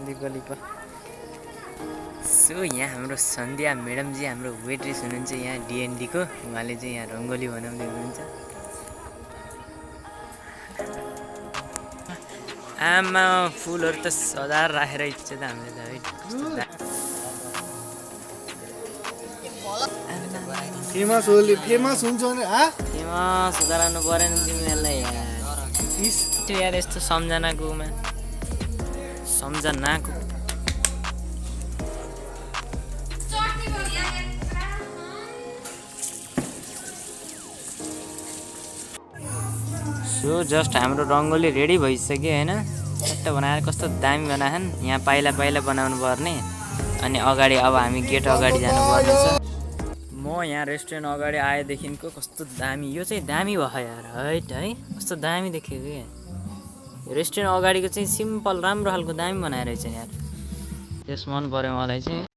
Lip so यहाँ हाम्रो सन्ध्या म्याडमजी हाम्रो वेट्रेस हुनुहुन्छ यहाँ डिएनडी को। उहाँले चाहिँ यहाँ रङ्गोली बनाउँदै हुनुहुन्छ। आमा फुलहरू त सजाएर राखेर इच्छा त हामीले त है। फेमस हुन्छ भने फेमस गराउनु परेन तिमीहरूलाई यार। यार यस्तो सम्झनाकोमा सम्झनाको सो जस्ट हाम्रो रङ्गोली रेडी भइसक्यो होइन। चट्ट बनाएर कस्तो दामी बनाएछन्। यहाँ पाइला पाइला बनाउनु पर्ने अनि अगाडि अब हामी गेट अगाडि जानुपर्ने छ। म यहाँ रेस्टुरेन्ट अगाडि आएदेखिको कस्तो दामी, यो चाहिँ दामी भयो यार है कस्तो दामी देखेको क्या। रेस्टुरेन्ट अगाडिको चाहिँ सिम्पल राम्रो खालको दामी बनाएर रहेछ यार। त्यस मन पर्यो मलाई चाहिँ।